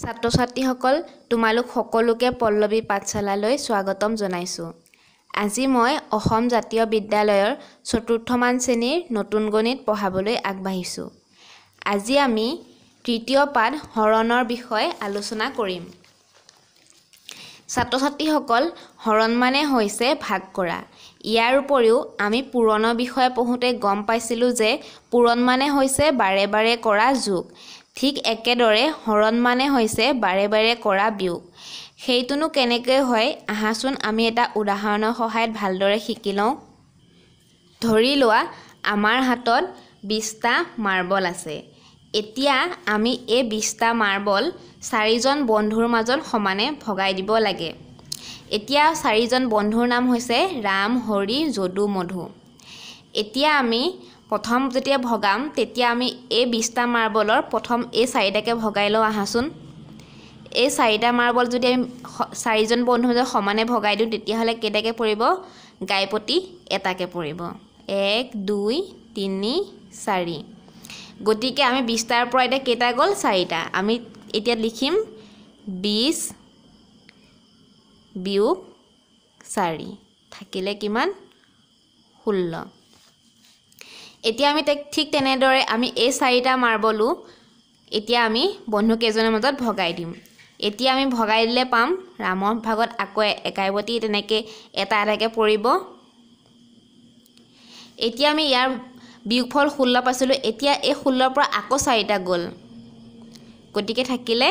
ছাত্ৰ ছাত্ৰীসকল তোমালোক সকলোকে পল্লৱী পাঠশালালৈ স্বাগতম জনাইছো। আজি মই অসম জাতীয় বিদ্যালয়ৰ চতুৰ্থমান শ্ৰেণীৰ নতুন গণিত পঢ়াবলৈ আগবাঢ়িছো। আজি আমি তৃতীয় পাঠ হৰণৰ বিষয়ে আলোচনা কৰিম। ছাত্ৰ ছাত্ৰীসকল হৰণ মানে হৈছে ভাগ কৰা। ইয়াৰ উপৰিও আমি পূৰণৰ বিষয়ে পঢ়োতে গম পাইছিলো যে পূৰণ মানে হৈছে বাৰে বাৰে কৰা যোগ। ঠিক একেদৰে হৰণ মানে হৈছে বাৰে বাৰে কৰা বিয়োগ। সেইটোনো কেনেকৈ হয় আহাচোন আমি এটা উদাহৰণৰ সহায়ত ভালদৰে শিকি লওঁ। ধৰি লোৱা আমাৰ হাতত 20টা মাৰ্বল আছে। এতিয়া আমি এই 20টা মাৰ্বল 4জন বন্ধুৰ মাজত সমানে ভগাই দিব লাগে। এতিয়া 4জন বন্ধুৰ নাম হৈছে ৰাম, হৰি, যদু, মধু। এতিয়া আমি প্ৰথম যেতিয়া ভগাম তেতিয়া আমি এই 20টা মাৰ্বলৰ প্ৰথম এই 4টাকে ভগাই লওঁ আহাচোন। এই 4টা মাৰ্বল যদি আমি 4জন বন্ধুৰ মাজত সমানে ভগাই দিওঁ তেতিয়াহ'লে কেইটাকে পৰিব? গাইপতি এটাকে পৰিব। 1 2 3 4। গতিকে আমি 20টাৰ পৰা এতিয়া কেইটা গ'ল? 4টা। আমি এতিয়া লিখিম 20 বিয়োগ 4 থাকিলে কিমান? 16। এতিয়া আমি ঠিক তেনেদৰে আমি এই 4টা মাৰ্বলো এতিয়া আমি বন্ধু কেইজনৰ মাজত ভগাই দিম। এতিয়া আমি ভগাই দিলে পাম ৰামৰ ভাগত আকৌ একাইপতি তেনেকে এটা এটাকে পৰিব। এতিয়া আমি ইয়াৰ বিয়োগফল 16 পাইছিলোঁ। এতিয়া এই 16ৰ পৰা আকৌ 4টা গ'ল। গতিকে থাকিলে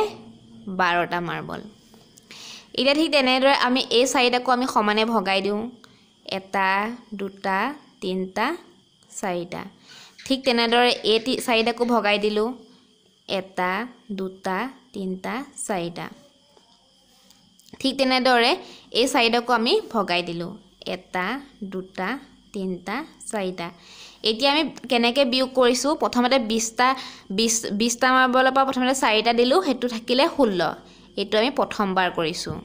12টা মাৰ্বল। এতিয়া ঠিক তেনেদৰে আমি এই 4টাকো আমি সমানে ভগাই দিওঁ। 1 2 3 4টা। ঠিক তেনেদৰে এই 4টাকো ভগাই দিলোঁ। 1 2 3 4টা। ঠিক তেনেদৰে এই 4টাকো আমি ভগাই দিলোঁ। 1 2 3 4টা। এতিয়া আমি কেনেকৈ বিয়োগ কৰিছোঁ? প্ৰথমতে 20টা মাৰ্বলৰ পৰা প্ৰথমতে 4টা দিলোঁ, সেইটো থাকিলে 16। এইটো আমি প্ৰথমবাৰ কৰিছোঁ।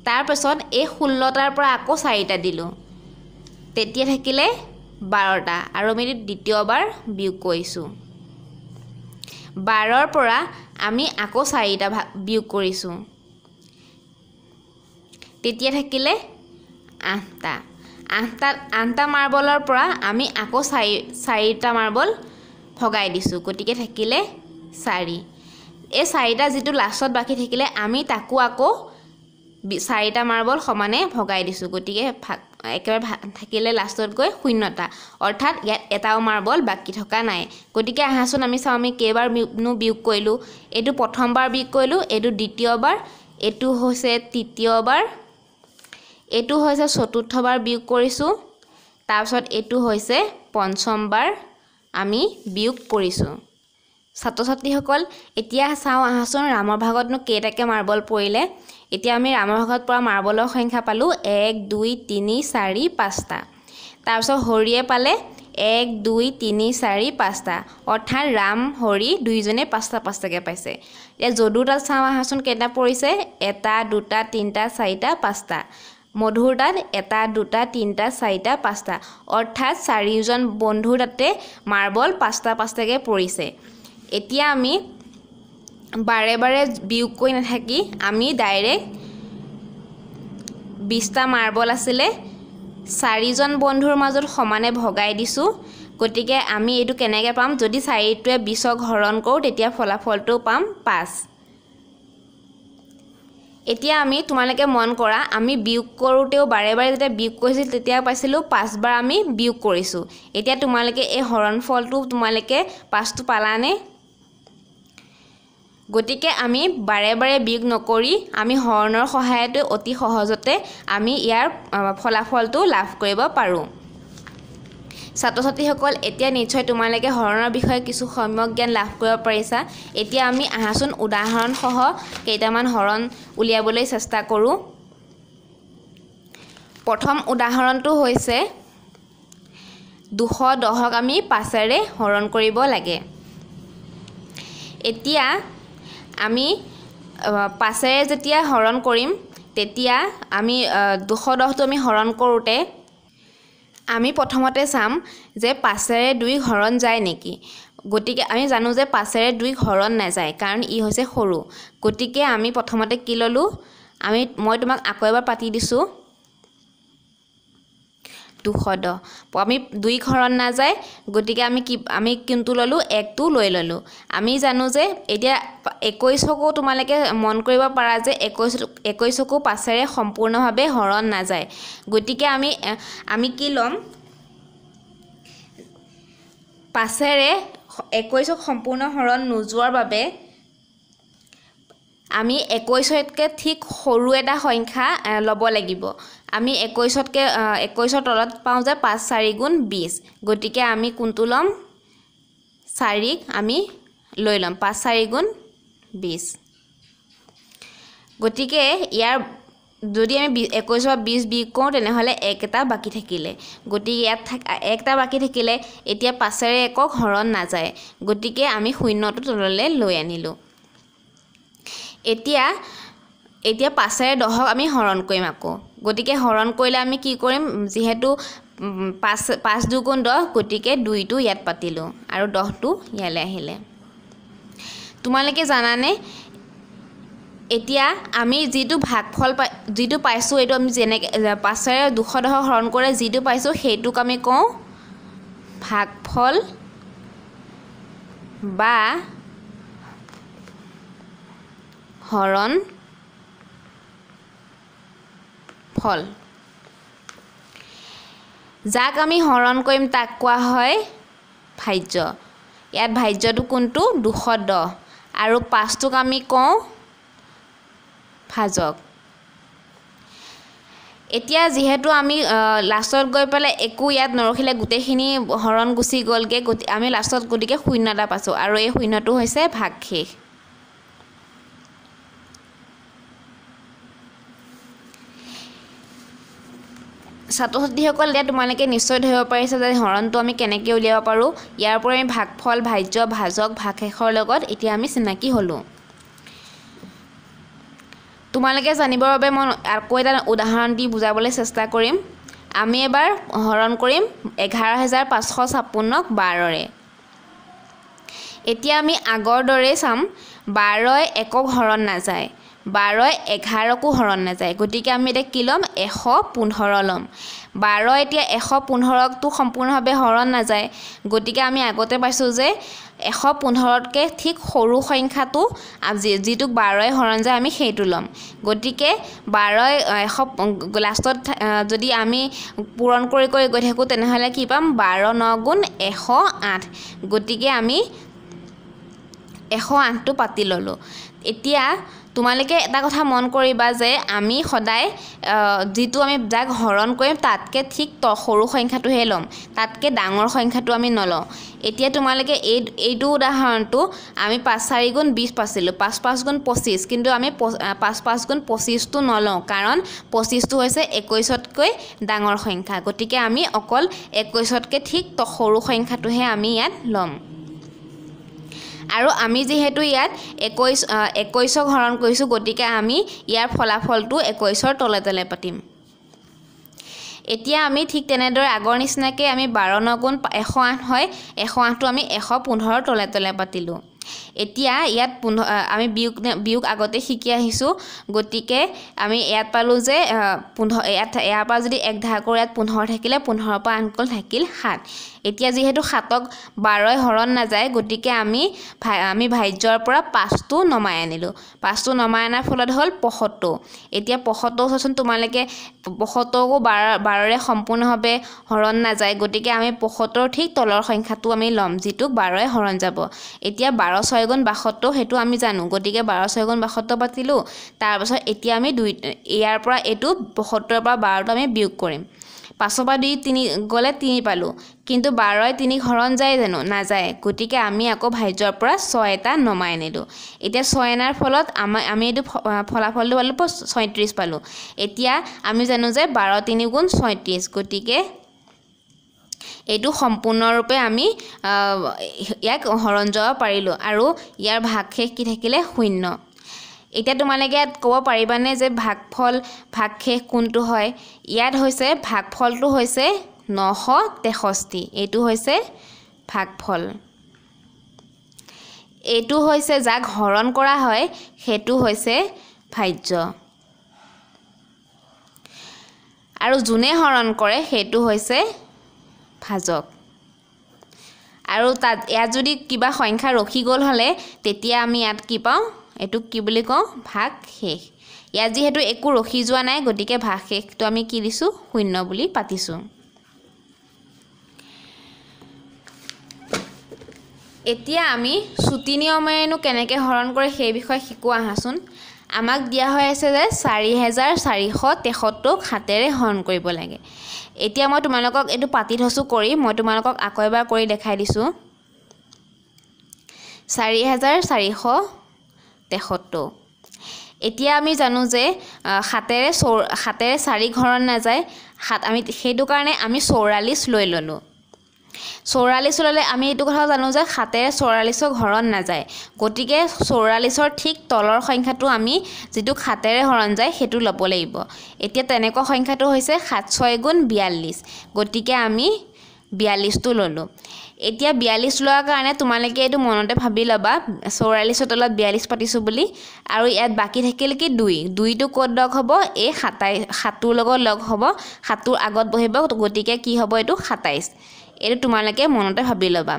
তাৰপাছত এই 16টাৰ পৰা আকৌ 4টা দিলোঁ, তেতিয়া থাকিলে 12টা আৰু আমি দ্বিতীয়বাৰ বিয়োগ কৰিছোঁ। 12ৰ পৰা আমি আকৌ 4টা বিয়োগ কৰিছোঁ, তেতিয়া থাকিলে 8টা। 8টা মাৰ্বলৰ পৰা আমি আকৌ 4টা মাৰ্বল ভগাই দিছোঁ, গতিকে থাকিলে 4। এই 4টা যিটো লাষ্টত বাকী থাকিলে আমি তাকো আকৌ 4টা মাৰ্বল সমানে ভগাই দিছোঁ, গতিকে একেবাৰে থাকিলে লাষ্টত গৈ 0টা। অৰ্থাৎ ইয়াত এটাও মাৰ্বল বাকী থকা নাই। গতিকে আহাচোন আমি চাওঁ আমি কেইবাৰনো বিয়োগ কৰিলোঁ। এইটো প্ৰথমবাৰ বিয়োগ কৰিলোঁ, এইটো দ্বিতীয়বাৰ, এইটো হৈছে তৃতীয়বাৰ, এইটো হৈছে চতুৰ্থবাৰ বিয়োগ কৰিছোঁ, তাৰপিছত এইটো হৈছে পঞ্চমবাৰ আমি বিয়োগ কৰিছোঁ। ছাত্ৰ ছাত্ৰীসকল এতিয়া চাওঁ আহাচোন ৰামৰ ভাগতনো কেইটাকে মাৰ্বল পৰিলে। এতিয়া আমি ৰামৰ ভাগত পৰা মাৰ্বলৰ সংখ্যা পালোঁ 1 2 3 4 5টা। তাৰপিছত হৰিয়ে পালে 1 2 3 4 5টা। অৰ্থাৎ ৰাম হৰি দুইজনে 5টা 5টাকে পাইছে। এতিয়া যদুৰ তাত চাওঁ আহাচোন কেইটা পৰিছে? 1 2 3 4 5টা। মধুৰ তাত 1 2 3 4 5টা। অৰ্থাৎ 4জন বন্ধুৰ তাতে মাৰ্বল 5টা 5টাকে পৰিছে। এতিয়া আমি বাৰে বাৰে বিয়োগ কৰি নাথাকি আমি ডাইৰেক্ট 20টা মাৰ্বল আছিলে 4জন বন্ধুৰ মাজত সমানে ভগাই দিছোঁ। গতিকে আমি এইটো কেনেকৈ পাম? যদি 4টোৱে 20ক হৰণ কৰোঁ তেতিয়া ফলাফলটো পাম 5। এতিয়া আমি তোমালোকে মন কৰা আমি বিয়োগ কৰোঁতেও বাৰে বাৰে যেতিয়া বিয়োগ কৰিছিল তেতিয়া পাইছিলোঁ 5বাৰ আমি বিয়োগ কৰিছোঁ। এতিয়া তোমালোকে এই হৰণ ফলটো তোমালোকে 5টো পালানে? গতিকে আমি বাৰে বাৰে বিয়োগ নকৰি আমি হৰণৰ সহায়তে অতি সহজতে আমি ইয়াৰ ফলাফলটো লাভ কৰিব পাৰোঁ। ছাত্ৰ ছাত্ৰীসকল এতিয়া নিশ্চয় তোমালোকে হৰণৰ বিষয়ে কিছু সম্যক জ্ঞান লাভ কৰিব পাৰিছা। এতিয়া আমি আহাচোন উদাহৰণসহ কেইটামান হৰণ উলিয়াবলৈ চেষ্টা কৰোঁ। প্ৰথম উদাহৰণটো হৈছে 210ক আমি 5ৰে হৰণ কৰিব লাগে। এতিয়া আমি 5ৰে যেতিয়া হৰণ কৰিম তেতিয়া আমি 210টো আমি হৰণ কৰোঁতে আমি প্ৰথমতে চাম যে 5ৰে 2 হৰণ যায় নেকি। গতিকে আমি জানো যে 5ৰে 2 হৰণ নাযায় কাৰণ ই হৈছে সৰু গতিকে আমি প্ৰথমতে কি ললো মই তোমাক আকৌ এবাৰ পাতি দিছো 210 আমি 2 হৰণ নাযায় গতিকে আমি কিন্তু ললো 1 টো লৈ ললো আমি জানো যে এতিয়া 21 কো তোমালকে মন কৰিব পাৰা যে 21 কো 5ৰে সম্পূৰ্ণভাৱে হৰণ নাযায় গতিকে আমি কি লম 5ৰে 21 সম্পূৰ্ণ হৰণ নোযোৱাৰ বাবে আমি 21তকৈ ঠিক সৰু এটা সংখ্যা লব লাগিব আমি 21তকৈ 21ৰ তলত পাওঁ যে 5 4 গুণ 20 গতিকে আমি কোনটো লম 4 আমি লৈ লম 5 4 গুণ 20 গতিকে ইয়াৰ যদি আমি 21 বা 20 বিয়োগ কৰোঁ তেনেহলে এক এটা বাকি থাকিলে গতিকে ইয়াত একটা বাকি থাকিলে এতিয়া 5ৰে 1ক হৰণ নাযায় গতিকে আমি শূন্যটো তললৈ লৈ আনিলো এতিয়া 5ৰে 10ক আমি হৰণ কৰিম আকৌ গতিকে হৰণ কৰিলে আমি কি কৰিম যেহেতু 5 2 গুণ 10 গতিকে 2 টো ইয়াত পাতিলো আৰু 10 টো ইয়ালৈ আহিলে তোমালোকে জানানে এতিয়া আমি যেটো ভাগফল যেটো পাইছো এটো আমি যেনেকে 5ৰে 210 হৰণ কৰে যেটো পাইছো হেতুক আমি কওঁ ভাগফল বা হৰণ ফল যাক আমি হৰণ কৰিম তাক কোৱা হয় ভাজ্য ইয়াত ভাজ্যটো কোনটো 210 আৰু 5 টোক আমি কওঁ ভাজক এতিয়া যেহেতু আমি লাষ্টত গৈ পেলে একো ইয়াত নৰখিলে গুটেখিনি হৰণ গুছি গলগে আমি লাষ্টত গতিকে শূন্য এটা পাছো আৰু এই শূন্যটো হৈছে ভাগশেষ ছাত্ৰ-ছাত্ৰীসকল দিয়া তোমালোকে নিশ্চয় ধৰিব পাৰিছা যে হৰণটো আমি কেনেকৈ উলিয়াব পাৰো ইয়াৰ পৰা আমি ভাগফল ভাজ্য ভাজক ভাগশেষৰ লগত এতিয়া আমি চিনাকি হলো তোমালোকে জানিবৰ বাবে মই আকৌ এটা উদাহৰণ দি বুজাবলৈ চেষ্টা কৰিম আমি এবাৰ হৰণ কৰিম 11556ক 12ৰে এতিয়া আমি আগৰ দৰে চাম 12ই 1ক হৰণ নাযায় 12ই 11কো হৰণ নাযায় গতিকে আমি এটা কি লম 115 লম 12 এতিয়া 115ক সম্পূৰ্ণভাৱে হৰণ নাযায় গতিকে আমি আগতে পাইছো যে 115তকৈ ঠিক সৰু সংখ্যাটো যেটোক 12ই হৰণ যায় আমি সেইটো লম গতিকে 12ই লাষ্টত যদি আমি পূৰণ কৰি গৈ থাকো তেনেহলে কি পাম 12 9 গুণ 108 গতিকে আমি 108 টো পাতি ললো এতিয়া তোমালোকে এটা কথা মন কৰিবা যে আমি সদায় যেটো আমি যাক হৰণ কৰিম তাতকে ঠিক সৰু সংখ্যাটোহে লম তাতকে ডাঙৰ সংখ্যাটো আমি নলও এতিয়া তোমালোকে এইটো উদাহৰণটো আমি 5 4 গুণ 20 পাছিলো 5 5 গুণ 25 কিন্তু আমি 5 5 গুণ 25 টো নলও কাৰণ 25 টো হৈছে 21তকৈ ডাঙৰ সংখ্যা গতিকে আমি অকল 21তকৈ ঠিক সৰু সংখ্যাটোহে আমি ইয়াত লম আৰু আমি যেহেতু ইয়াত 21ক হৰণ কৰিছো গতিকে আমি ইয়াৰ ফলাফলটো 21ৰ তলে তলে পাতিম এতিয়া আমি ঠিক তেনেদৰে আগৰ নিচিনাকৈ আমি 12 9 গুণ 108 হয় 108 টো আমি 115ৰ তলে তলে পাতিলো এতিয়া ইয়াত আমি বিয়োগ আগতে শিকি আহিছো গতিকে আমি ইয়াত পালো যে 15 ইয়াৰ পৰা যদি 1 ভাগ কৰি ইয়াত 15 থাকিলে 15ৰ পৰা আনকল থাকিল 7 এতিয়া যেহেতু 7ক 12ই হৰণ নাযায় গতিকে আমি ভাজ্যৰ পৰা 5 টো নমাই আনিলো 5 টো নমাই আনাৰ ফলত হল 75 এতিয়া 75 চোন তোমালোকে 75কো 12ৰে সম্পূৰ্ণভাৱে হৰণ নাযায় গতিকে আমি 75ৰ ঠিক তলৰ সংখ্যাটো আমি লম যেটোক 12ই হৰণ যাব এতিয়া 12 6 গুণ 72 হেতু আমি জানো গতিকে 12 6 গুণ 72 পাতিলো তাৰ পাছত এতিয়া আমি ইয়াৰ পৰা এটো 75ৰ পৰা 12টো আমি বিয়োগ কৰিম 5 পৰা 2 3 গলে 3 পালো কিন্তু 12ই 3 হৰণ যায় জানো নাযায় গতিকে আমি আকৌ ভাজ্যৰ পৰা 6 এটা নমাই আনিলো এতিয়া 6 এনাৰ ফলত আমি এটো ফলাফলটো পালো 36 পালো এতিয়া আমি জানো যে 12 3 গুণ 36 গতিকে এটো সম্পূৰ্ণৰূপে আমি ইয়াক হৰণ যাব পাৰিলো আৰু ইয়াৰ ভাগশেষ কি থাকিলে 0 এতিয়া তোমালোকে ক'ব পাৰিবানে যে ভাগফল ভাগশেষ কোনটো হয় ইয়াত হৈছে ভাগফলটো হৈছে 963 এটো হৈছে ভাগফল এইটো হৈছে যাক হৰণ কৰা হয় সেইটো হৈছে ভাজ্য আৰু যোনে হৰণ কৰে সেইটো হৈছে ভাজক আৰু তাত ইয়াত যদি কিবা সংখ্যা ৰখি গ'ল হলে তেতিয়া আমি ইয়াত কি পাওঁ এটো কি বুলি কওঁ ভাগ শেষ ইয়াত যেহেতু একো ৰখি যোৱা নাই গতিকে ভাগ শেষটো আমি কি দিছো শূন্য বুলি পাতিছো এতিয়া আমি ছুটি নিয়মেৰেনো কেনেকৈ হৰণ কৰে সেই বিষয়ে শিকোৱা আহাচোন আমাক দিয়া হৈ আছে যে 4473 হাতেৰে হৰণ কৰিব লাগে এতিয়া মই তোমালোকক এটো পাতি থসু কৰি মই তোমালোকক আকৌ এবাৰ কৰি দেখাই দিছো 4473 এতিয়া আমি জানো যে হাতেৰে 4 হৰণ না যায় আমি সেইটো কাৰণে আমি 44 লৈ ললো 44 ললে আমি এটো কথা জানো যে হাতেৰে 44 হৰণ না যায় গতিকে 44 ঠিক তলৰ সংখ্যাটো আমি যেটো হাতেৰে হৰণ যায় হেতু লব লাগিব এতিয়া তেনেকুৱা সংখ্যাটো হৈছে 7 6 42 গতিকে আমি 42 টো ললো এতিয়া 42 লোৱাৰ কাৰণে তোমালোকে এটো মনতে ভাবি লবা 44 তলত 42 পাতিছো বুলি আৰু ইয়াত বাকি থাকিল কি 2 টো ক'ত লগ হ'ব এই 7 লগত লগ হ'ব 7 আগত বহিব গতিকে কি হ'ব এটো 27 এটো তোমালোকে মনতে ভাবি লবা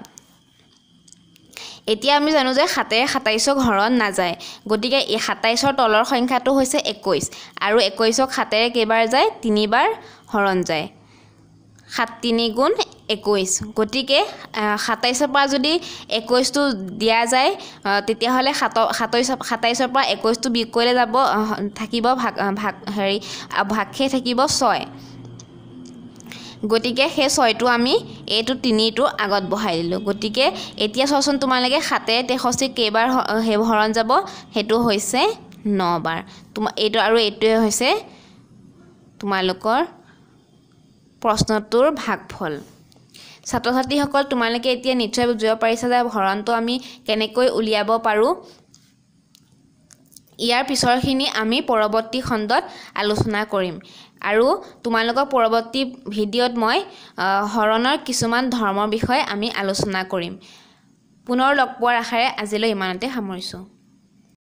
এতিয়া আমি জানো যে 7 হৰণ না যায় গতিকে এই 27 তলৰ সংখ্যাটো হৈছে 21 আৰু 21 হাতেৰে কেইবাৰ যায় 3 বাৰ হৰণ যায় 7 3 গুণ 21 গতিকে 27 পৰা যদি 21 টো দিয়া যায় তেতিয়া হলে 27 পৰা 21 টো বিয়োগ কৰিলে যাব থাকিব ভাগখে থাকিব 6 গতিকে সেই 6 টো আমি এটো 3 টো আগত বহাই দিলো গতিকে এতিয়া চোৱাচোন তোমালোকে 7 63 কেইবাৰ হৰণ যাব হেতু হৈছে 9 বাৰ এটো আৰু এটোৱে হৈছে তোমালোকৰ প্ৰশ্নটোৰ ভাগফল ছাত্ৰ ছাত্ৰীসকল তোমালোকে এতিয়া নিশ্চয় বুজিব পাৰিছা যে হৰণটো আমি কেনেকৈ উলিয়াব পাৰো ইয়াৰ পিছৰখিনি আমি পৰৱৰ্তী খণ্ডত আলোচনা কৰিম আৰু তোমালোকৰ পৰৱৰ্তী ভিডিঅত মই হৰণৰ কিছুমান ধৰ্মৰ বিষয়ে আমি আলোচনা কৰিম পুনৰ লগ পোৱাৰ আশাৰে আজিলৈ ইমানতে সামৰিছো